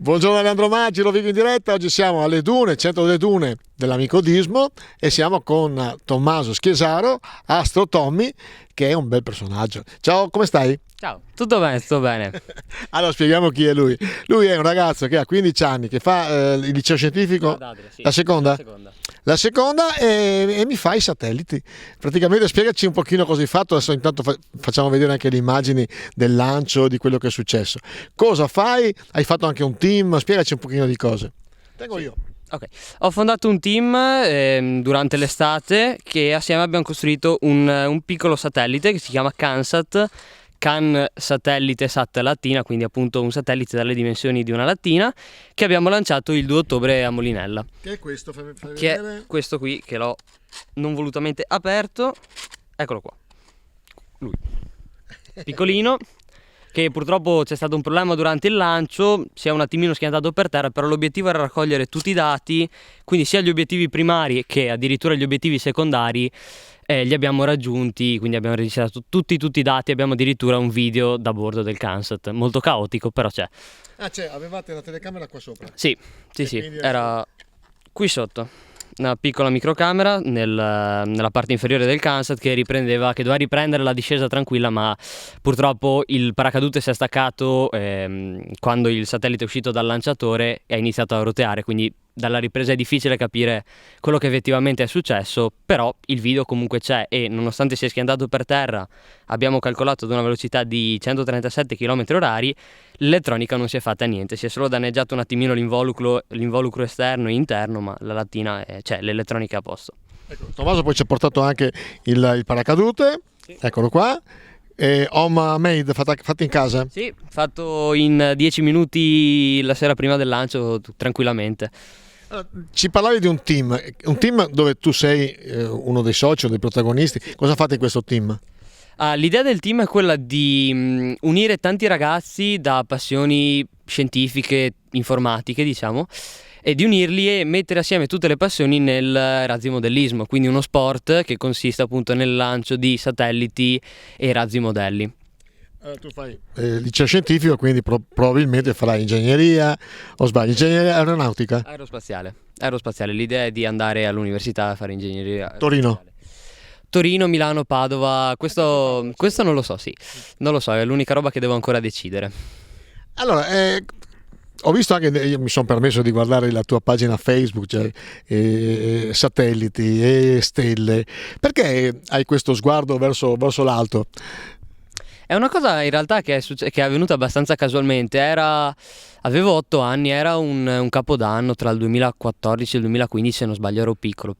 Buongiorno Leandro Maggi, lo vivo in diretta. Oggi siamo alle dune, centro delle dune dell'amico Dismo, e siamo con Tommaso Schiesaro, Astro Tommy, che è un bel personaggio. Ciao, come stai? Ciao, tutto bene, tutto bene. Allora spieghiamo chi è lui. Lui è un ragazzo che ha 15 anni, che fa il liceo scientifico. Sì. La seconda? La seconda e mi fa i satelliti. Praticamente spiegaci un pochino cosa hai fatto. Adesso intanto facciamo vedere anche le immagini del lancio, di quello che è successo. Cosa fai? Hai fatto anche un team? Spiegaci un pochino di cose. Tengo io. Ok, ho fondato un team durante l'estate che assieme abbiamo costruito un piccolo satellite che si chiama CanSat, Can satellite sat latina, quindi appunto un satellite dalle dimensioni di una lattina, che abbiamo lanciato il 2 ottobre a Molinella. Che è questo? Fammi che vedere. è questo qui, che l'ho non volutamente aperto. Eccolo qua, lui, piccolino, che purtroppo c'è stato un problema durante il lancio, si è un attimino schiantato per terra, però l'obiettivo era raccogliere tutti i dati, quindi sia gli obiettivi primari che addirittura gli obiettivi secondari li abbiamo raggiunti, quindi abbiamo registrato tutti i dati, abbiamo addirittura un video da bordo del CanSat, molto caotico, però c'è. Ah, avevate la telecamera qua sopra? Sì, era qui sotto. Una piccola microcamera nella parte inferiore del CanSat che doveva riprendere la discesa tranquilla, ma purtroppo il paracadute si è staccato quando il satellite è uscito dal lanciatore e ha iniziato a roteare, quindi dalla ripresa è difficile capire quello che effettivamente è successo, però il video comunque c'è e nonostante sia schiantato per terra, abbiamo calcolato ad una velocità di 137 km/h, l'elettronica non si è fatta niente, si è solo danneggiato un attimino l'involucro esterno e interno, ma la lattina c'è, l'elettronica è a posto. Ecco, Tommaso poi ci ha portato anche il paracadute, sì. Eccolo qua. Home made, fatto in casa? Sì, fatto in 10 minuti la sera prima del lancio, tranquillamente. Ci parlavi di un team dove tu sei uno dei soci o dei protagonisti. Sì. Cosa fate in questo team? L'idea del team è quella di unire tanti ragazzi da passioni scientifiche, informatiche, diciamo, e di unirli e mettere assieme tutte le passioni nel razzimodellismo, quindi uno sport che consiste appunto nel lancio di satelliti e razzimodelli. Tu fai liceo scientifico, quindi probabilmente farai ingegneria, o sbaglio, ingegneria aeronautica? Aerospaziale, l'idea è di andare all'università a fare ingegneria Torino? Torino, Milano, Padova, questo non lo so, non lo so, è l'unica roba che devo ancora decidere. Allora, ho visto anche, io mi sono permesso di guardare la tua pagina Facebook, cioè satelliti e stelle, perché hai questo sguardo verso l'alto? È una cosa in realtà che è avvenuta abbastanza casualmente. Avevo 8 anni, era un capodanno tra il 2014 e il 2015, se non sbaglio, ero piccolo.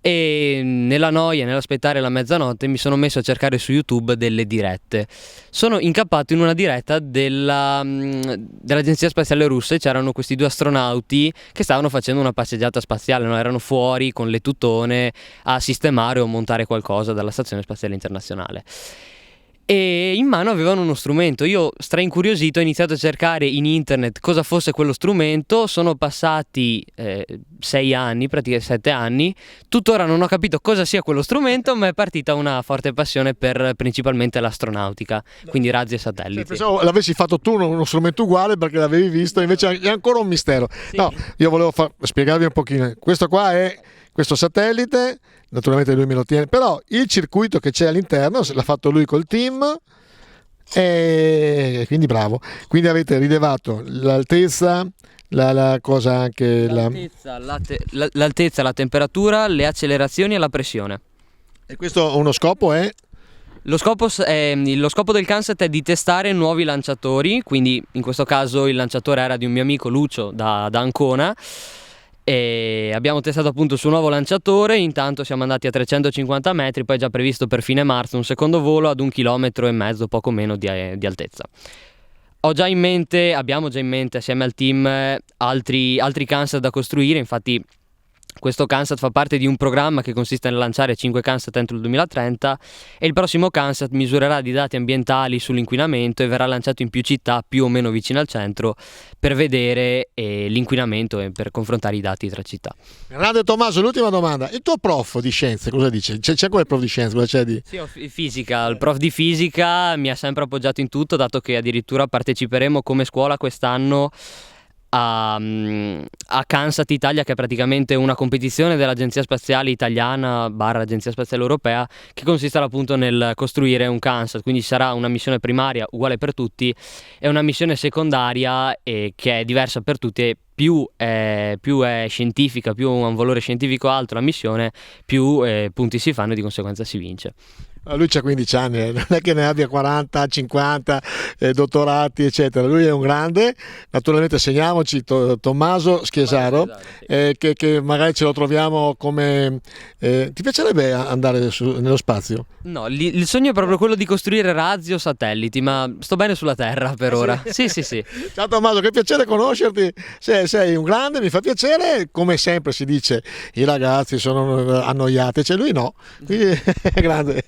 E nella noia, nell'aspettare la mezzanotte, mi sono messo a cercare su YouTube delle dirette. Sono incappato in una diretta dell'Agenzia Spaziale Russa e c'erano questi 2 astronauti che stavano facendo una passeggiata spaziale, no? Erano fuori con le tutone a sistemare o montare qualcosa dalla Stazione Spaziale Internazionale. E in mano avevano uno strumento. Io, straincuriosito, ho iniziato a cercare in internet cosa fosse quello strumento. Sono passati 6 anni, praticamente 7 anni. Tuttora non ho capito cosa sia quello strumento, ma è partita una forte passione per principalmente l'astronautica, quindi razzi e satelliti. Pensavo l'avessi fatto tu uno strumento uguale perché l'avevi visto, invece è ancora un mistero. Sì. No, io volevo spiegarvi un pochino. Questo qua è questo satellite, naturalmente lui me lo tiene, però il circuito che c'è all'interno l'ha fatto lui col team e quindi bravo. Quindi avete rilevato l'altezza, la cosa anche l'altezza, la temperatura, le accelerazioni e la pressione. E questo uno scopo è? Lo scopo del CanSat è di testare nuovi lanciatori, quindi in questo caso il lanciatore era di un mio amico Lucio da Ancona. E abbiamo testato appunto su un nuovo lanciatore. Intanto siamo andati a 350 metri, poi è già previsto per fine marzo un secondo volo ad 1,5 km, poco meno di altezza. Abbiamo già in mente assieme al team altri CanSat da costruire. Infatti Questo Kansat fa parte di un programma che consiste nel lanciare 5 Kansat entro il 2030 e il prossimo Kansat misurerà di dati ambientali sull'inquinamento e verrà lanciato in più città più o meno vicine al centro per vedere l'inquinamento e per confrontare i dati tra città. Grande Tommaso, l'ultima domanda. Il tuo prof di scienze cosa dice? C'è quel prof di scienze, cosa c'è di? Sì, fisica. Il prof di fisica mi ha sempre appoggiato in tutto, dato che addirittura parteciperemo come scuola quest'anno a Kansat Italia, che è praticamente una competizione dell'Agenzia Spaziale Italiana / Agenzia Spaziale Europea, che consiste appunto nel costruire un Kansat. Quindi sarà una missione primaria uguale per tutti e una missione secondaria che è diversa per tutti, e più è scientifica, più ha un valore scientifico alto la missione, più punti si fanno e di conseguenza si vince. Lui c'ha 15 anni, non è che ne abbia 40, 50, dottorati, eccetera. Lui è un grande. Naturalmente segniamoci Tommaso Schiesaro, che magari ce lo troviamo come... ti piacerebbe andare nello spazio? No, il sogno è proprio quello di costruire razzi o satelliti, ma sto bene sulla Terra per ora. Sì. Ciao Tommaso, che piacere conoscerti. Sei un grande, mi fa piacere. Come sempre si dice, i ragazzi sono annoiati, cioè lui no. Quindi è grande.